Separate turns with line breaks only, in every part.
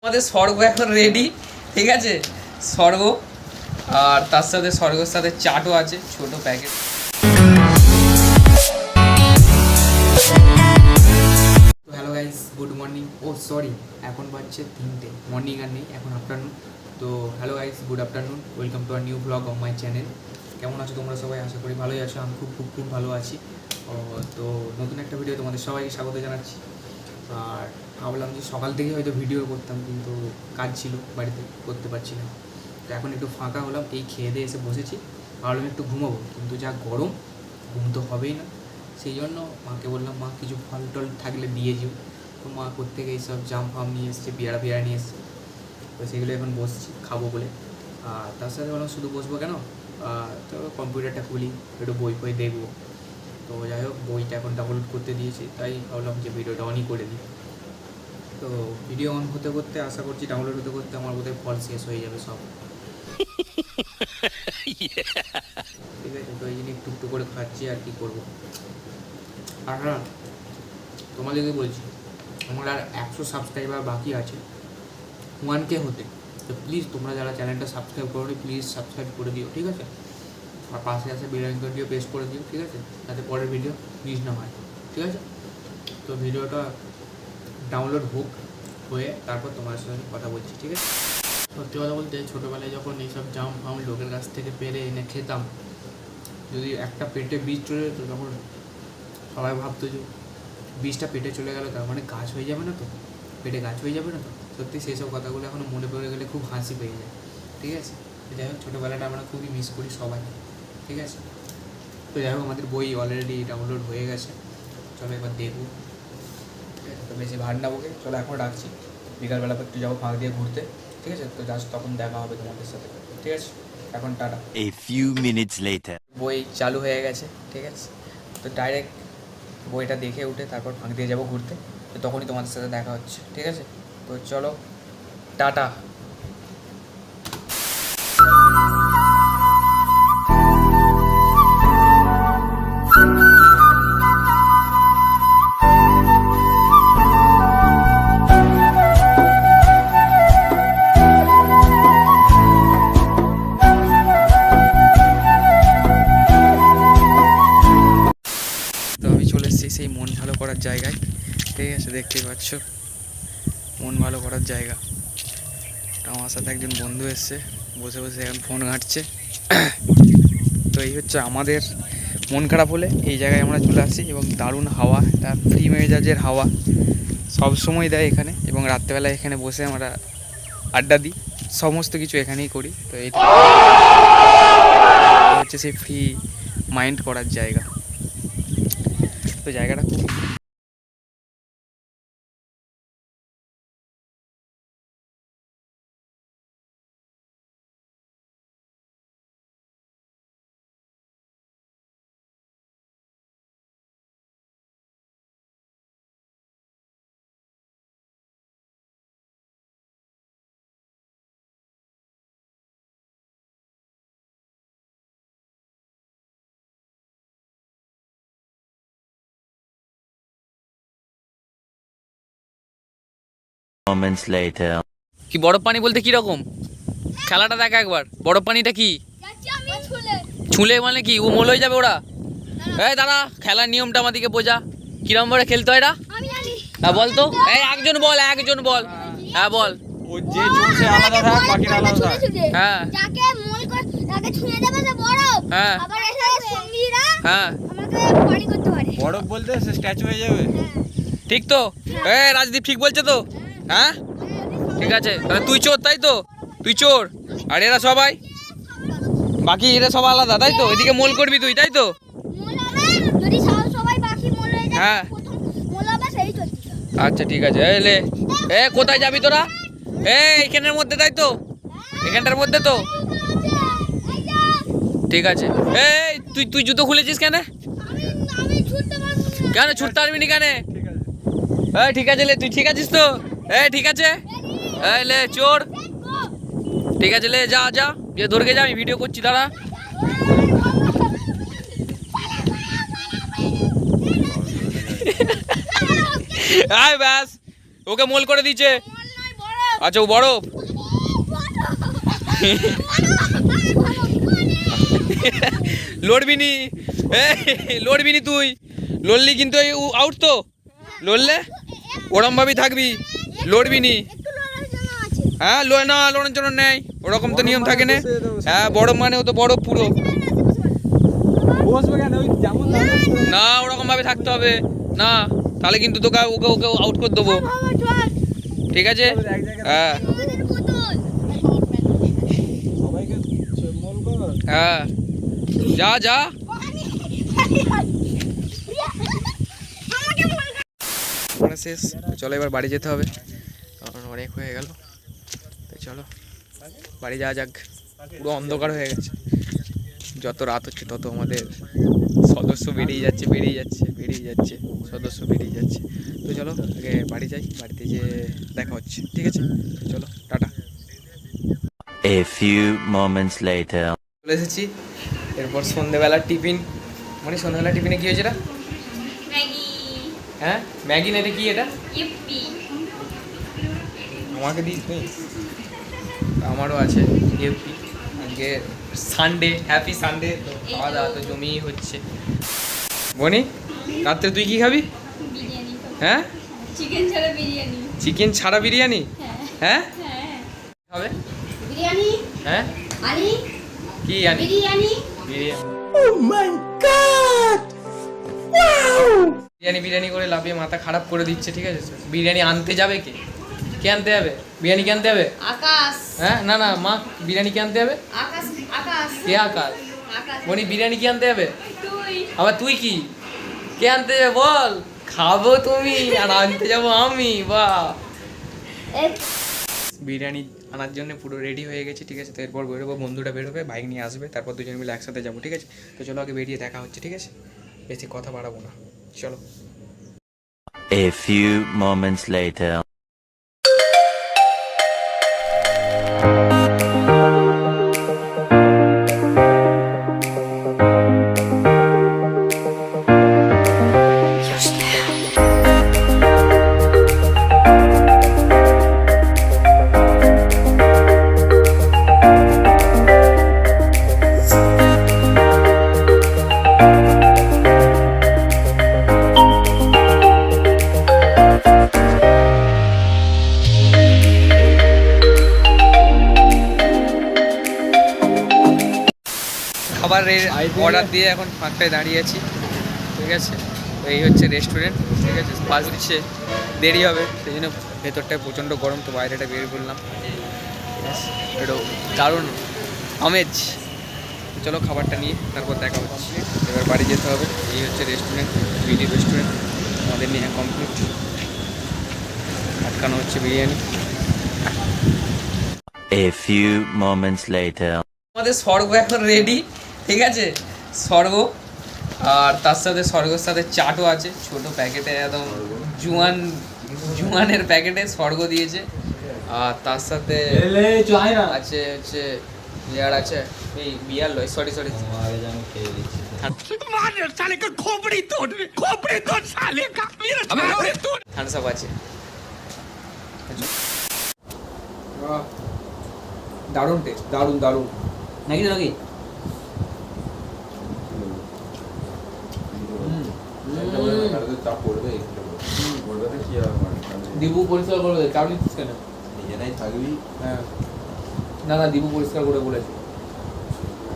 আমাদের স্বর্গ এখন রেডি, ঠিক আছে? স্বর্গ আর তার সাথে স্বর্গের সাথে চাটও আছে, ছোট packet. Hello guys, good morning. Oh sorry, এখন বাজছে 3টে, মর্নিং আর নেই, এখন আফটারনুন। তো hello guys, good afternoon, welcome to our new vlog of my channel. কেমন আছো তোমরা সবাই? আশা করি ভালোই আছো। আমি খুব খুব খুব ভালো আছি। তো নতুন একটা ভিডিও তোমাদের সবাইকে স্বাগত জানাচ্ছি। আর ভাবলাম যে সকাল থেকেই হয়তো ভিডিও করতাম, কিন্তু কাজ ছিল বাড়িতে, করতে পারছি না। তো এখন একটু ফাঁকা হলাম, এই খেয়ে দিয়ে এসে বসেছি। ভাবলাম একটু ঘুমাবো, কিন্তু যা গরম, ঘুম তো হবেই না। সেই জন্য মাকে বললাম, মা কিছু ফল টল থাকলে দিয়ে যেও। তো মা কোত্থেকে এইসব জাম ফাম নিয়ে এসছে, পেয়ারা পেয়ারা নিয়ে এসছে। তো সেগুলো এখন বসছি খাবো বলে। আর তার সাথে বললাম শুধু বসবো কেন, তো কম্পিউটারটা খুলি, একটু বই ফই দেখবো। তো যাই হোক, বইটা এখন ডাউনলোড করতে দিয়েছি, তাই ভাবলাম যে ভিডিওটা অনই করে দিই। তো ভিডিও অন হতে করতে, আশা করছি ডাউনলোড হতে করতে আমার বোধহয় ফল শেষ হয়ে যাবে সব। ঠিক আছে, তো এই জন্য একটু করে খাচ্ছি, আর কি করবো। আর হ্যাঁ, তোমাদেরকে বলছি, আমার আর 100 সাবস্ক্রাইবার বাকি আছে 1K হতে। তো প্লিজ তোমরা যারা চ্যানেলটা সাবস্ক্রাইব করো, প্লিজ সাবস্ক্রাইব করে দিও, ঠিক আছে? আর পাশে আসে বেল আইকনটিও প্রেস করে দিও, ঠিক আছে? যাতে পরের ভিডিও মিস না হয়, ঠিক আছে? তো ভিডিওটা ডাউনলোড হোক, হয়ে তারপর তোমার সঙ্গে কথা বলছি, ঠিক আছে? সত্যি কথা বলতে, ছোটোবেলায় যখন এইসব জাম ফাম লোকের কাছ থেকে পেরে এনে খেতাম, যদি একটা পেটে বীজ চলে যেত, তখন সবাই ভাবতো যে বীজটা পেটে চলে গেল, তার মানে গাছ হয়ে যাবে না তো, পেটে গাছ হয়ে যাবে না তো। সত্যি সেই সব কথাগুলো এখনও মনে পড়ে গেলে খুব হাসি পেয়ে যায়, ঠিক আছে? যাই হোক, ছোটোবেলাটা আমরা খুবই মিস করি সবাই, ঠিক আছে? তো যাই হোক, আমাদের বই অলরেডি ডাউনলোড হয়ে গেছে, চলো এবার দেখবো। তো বেশি ভার না বকে, চলো এখন রাখছি। বিকালবেলা একটু যাবো ফাঁক দিয়ে ঘুরতে, ঠিক আছে? তো জাস্ট তখন দেখা হবে তোমাদের সাথে, ঠিক আছে? এখন tata.
A few minutes later.
বই চালু হয়ে গেছে, ঠিক আছে? তো ডাইরেক্ট বইটা দেখে উঠে তারপর ফাঁক দিয়ে যাবো ঘুরতে। তো তখনই তোমাদের সাথে দেখা হচ্ছে, ঠিক আছে? তো চলো, টাটা। তো আমি চলে এসেছি সেই মন ভালো করার জায়গায়, ঠিক আছে? দেখতেই পাচ্ছ, মন ভালো করার জায়গা। আমার সাথে একজন বন্ধু এসছে, বসে বসে এখন ফোন ঘাঁটছে। তো এই হচ্ছে আমাদের মন খারাপ হলে এই জায়গায় আমরা চলে আসি, এবং দারুণ হাওয়া, তার ফ্রি মেজাজের হাওয়া সব সময় দেয় এখানে। এবং রাত্রেবেলা এখানে বসে আমরা আড্ডা দিই, সমস্ত কিছু এখানেই করি। তো এইটা হচ্ছে সেই ফ্রি মাইন্ড করার জায়গা। তো জায়গাটা খুব
Moments later.
কি বরফ পানি বলতে কি রকম? খেলাটা দেখা একবার, বরফ পানিটা কি? ছুলে মানে কি ও মোল হয়ে যাবে ওরা? এই দাঁড়া, খেলার নিয়মটা আমাদেরকে বোঝা, কিরম ভাবে খেলতে হয় এটা। হ্যাঁ বল তো, এই একজন বল, একজন বল। হ্যাঁ বল।
ও যে চলছে আলাদা থাক, বাকিরা আলাদা থাক।
হ্যাঁ
যাকে মন করে তাকে ছুঁয়ে দেবে যে বরফ।
হ্যাঁ
আবার এসে সঙ্গীরা
হ্যাঁ,
আমাকে পানি করতে পারে।
বরফ বলতে সে স্ট্যাচু হয়ে যাবে।
ঠিক তো? রাজদীপ ঠিক বলছে তো? হ্যাঁ ঠিক আছে, তাহলে তুই চোর, তাই তো? তুই চোর, আর এরা সবাই বাকি, এরা সব আলাদা, তাই তো? এদিকে মোল করবি তুই, তাই তো?
মন হবে যদি সবাই বাকি মন হয়ে যায়,
হ্যাঁ।
প্রথম মন হবে সেই চলছে।
আচ্ছা ঠিক আছে। এলে কোথায় যাবি তোরা? এইখানের মধ্যে, তাই তো? এখানটার মধ্যে তো? ঠিক আছে। এই তুই তুই জুতো খুলেছিস কেন?
আমি ছুটতে পারবো না।
কেন ছুটতে পারবি না কেন? ঠিক আছে লে, তুই ঠিক আছিস তো? ঠিক আছে, লে চোর। ঠিক আছে, লে যা যা, গিয়ে ধরকে যা, আমি ভিডিও করছি, দাঁড়া। ব্যাস, ওকে মোল করে দিচ্ছে।
মন নয় বরফ।
আচ্ছা ও বরফ লড়বি নি লড়বি নি তুই লড়লি কিন্তু আউট তো লড়লে ওরম ভাবেই থাকবি লড়বি নি
একটু লড়ার জন্য আছে
হ্যাঁ না লড়ার জন্য নেই ওরকম তো নিয়ম থাকে না হ্যাঁ বরফ মানে ও তো বরফ পুরো
বসবে কেন ওই যেমন
না ওরকম ভাবে থাকতে হবে না তাহলে কিন্তু তোকে ওকে ওকে আউট করে দেবো
বাবা চল
ঠিক আছে হ্যাঁ
আমাদের বোতল
সবাইকে মোল কর
হ্যাঁ যা যা পড়া শেষ চলো এবার বাড়ি যেতে হবে কারণ অনেক হয়ে গেল তাই চলো বাড়ি যাওয়া যাক পুরো অন্ধকার হয়ে গেছে যত রাত হচ্ছে তত আমাদের সদস্য বেরিয়ে যাচ্ছে সদস্য বেরিয়ে যাচ্ছে তো চলো আগে বাড়ি যাই বাড়িতে যে দেখা হচ্ছে ঠিক আছে চলো tata
A few moments later.
চলে এসেছি এরপর সন্ধ্যেবেলার টিফিন মানে সন্ধ্যেবেলার টিফিনে কি হয়েছে এটা
ম্যাগি
হ্যাঁ ম্যাগি না এটা কি এটা
ইপ্পি
আমাকে দিস নি আমারও আছে ইউপি আজকে সানডে হ্যাপি সানডে তো খাওয়া দাওয়া তো জমিয়ে হচ্ছে বনি রাত্রে তুই কি খাবি
বিরিয়ানি
হ্যাঁ
চিকেন ছাড়া বিরিয়ানি
চিকেন ছাড়া বিরিয়ানি হ্যাঁ
হ্যাঁ
হবে
বিরিয়ানি
হ্যাঁ
আনি
কি আনি
বিরিয়ানি
বিরিয়ানি বিরিয়ানি বিরিয়ানি করে লাফিয়ে মাথা খারাপ করে দিচ্ছে ঠিক আছে বিরিয়ানি আনতে যাবে কে কে আনতে যাবে বিরিয়ানি কে আনতে হবে
আকাশ
হ্যাঁ না না মা বিরিয়ানি কে আনতে হবে
আকাশ আকাশ
কে আকাশ
আকাশ
বনি বিরিয়ানি কি আনতে হবে
তুই
আবার তুই কি কে আনতে যাবে বল খাবো তুমি আর আনতে যাবো আমি বাহ বিরিয়ানি আনার জন্য পুরো রেডি হয়ে গেছি ঠিক আছে তো এরপর বেরোবো বন্ধুটা বেরোবে বাইক নিয়ে আসবে তারপর দুজন মিলে একসাথে যাবো ঠিক আছে তো চলো আগে বেরিয়ে দেখা হচ্ছে ঠিক আছে বেশি কথা বাড়াবো না চলো
A few moments later.
খাবারের অর্ডার দিয়ে এখন ফাঁকটায় দাঁড়িয়ে আছি ঠিক আছে তো এই হচ্ছে রেস্টুরেন্ট ঠিক আছে বাস দিচ্ছে দেরি হবে সেই জন্য ভেতরটায় প্রচণ্ড গরম তো বাইরেটা বের করলাম ঠিক আছে একটু দারুণ আমেজ তো চলো খাবারটা নিয়ে তারপর দেখা হচ্ছে এবার বাড়ি যেতে হবে এই হচ্ছে রেস্টুরেন্ট বিডি রেস্টুরেন্ট আমাদের নিয়ে কমপ্লিট আটকানো হচ্ছে biryani
A few moments later.
আমাদের স্বর্গ এখন রেডি ঠিক আছে স্বর্গ আর তার সাথে স্বর্গের সাথে চাটও আছে ছোট প্যাকেটে একদম জুয়ানের প্যাকেটে স্বর্গ দিয়েছে আর তার সাথে
এলে চাই না
আছে হচ্ছে বিয়ার আছে এই বিয়ার লয় সরি
আগে যেন খেয়ে দিচ্ছি
থামস আপ আছে দারুণ টেস্ট দারুণ নাকি নাকি দিবু পরিষ্কার করে চাপ নিচ্ছিস কেন
নিজেরাই থাকবি
হ্যাঁ না না দিবু পরিষ্কার করে বলেছে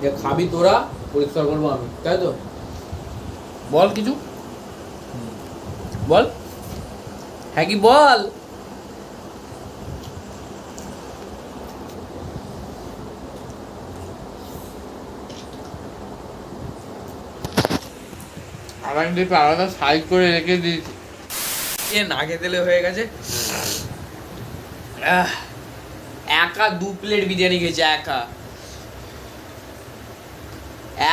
যে খাবি তোরা পরিষ্কার করবো আমি তাই তো বল কিছু বল হ্যাঁ কি বল আমার কিন্তু আলাদা সাইজ করে রেখে দিয়েছি এ নাকে তেলে হয়ে গেছে একা 2 প্লেট বিরিয়ানি খেয়েছে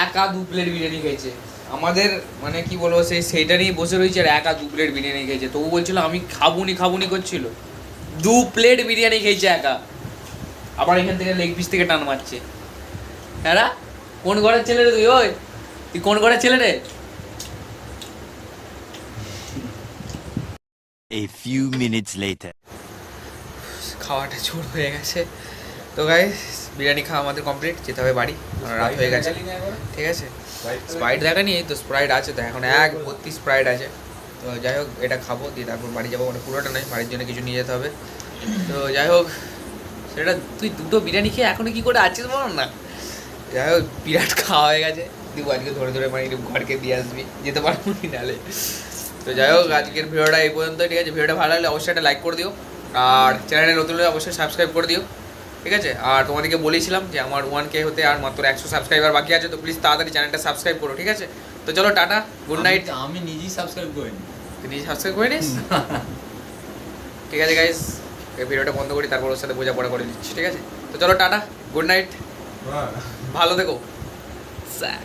একা 2 প্লেট বিরিয়ানি খেয়েছে আমাদের মানে কি বলবো সেইটা নিয়ে বসে রয়েছে আর একা 2 প্লেট বিরিয়ানি খেয়েছে তবু বলছিল আমি খাবুনি করছিল 2 প্লেট বিরিয়ানি খেয়েছে একা আবার এখান থেকে লেগ পিস থেকে টান মারছে হ্যাঁ কোন ঘরের ছেলে রে তুই কোন ঘরের ছেলে রে
A few minutes later.
খাওয়াটা জোর হয়ে গেছে। তো গাইস বিরিয়ানি খাওয়া আমাদের কমপ্লিট, যেতে হবে বাড়ি, কারণ রাত হয়ে গেছে। ঠিক আছে, স্প্রাইট দেখানি, তো স্প্রাইট আছে তো এখন এক ভর্তি স্প্রাইট আছে। তো যাই হোক এটা খাবো, দিয়ে তারপর বাড়ি যাবো, মানে পুরোটা নয়, বাড়ির জন্য কিছু নিয়ে যেতে হবে। তো যাই হোক সেটা তুই দুটো বিরিয়ানি খেয়ে এখনো কি করে আছিস বল না। যাই হোক বিরাট খাওয়া হয়ে গেছে, তুই আজকে ধরে ধরে মানে একটু ঘরকে দিয়ে আসবি, যেতে পারবো নি নাহলে। তো যাই হোক আজকের ভিডিওটা এই পর্যন্ত। ঠিক আছে, ভিডিওটা ভালো লাগলে অবশ্যই একটা লাইক করে দিও, আর চ্যানেলে নতুন হলে অবশ্যই সাবস্ক্রাইব করে দিও। ঠিক আছে, আর তোমাদেরকে বলেছিলাম যে আমার 1K হতে আর মাত্র 100 সাবস্ক্রাইবার বাকি আছে, তো প্লিজ তাড়াতাড়ি চ্যানেলটা সাবস্ক্রাইব করো। ঠিক আছে, তো চলো টাটা, গুড নাইট।
আমি নিজেই সাবস্ক্রাইব করিনি।
তুই নিজে সাবস্ক্রাইব করে নিস? ঠিক আছে গাইস, এই ভিডিওটা বন্ধ করি, তারপর ওর সাথে বোঝাপড়া করে দিচ্ছি। ঠিক আছে, তো চলো টাটা, গুড নাইট, ভালো থেকো। স্যার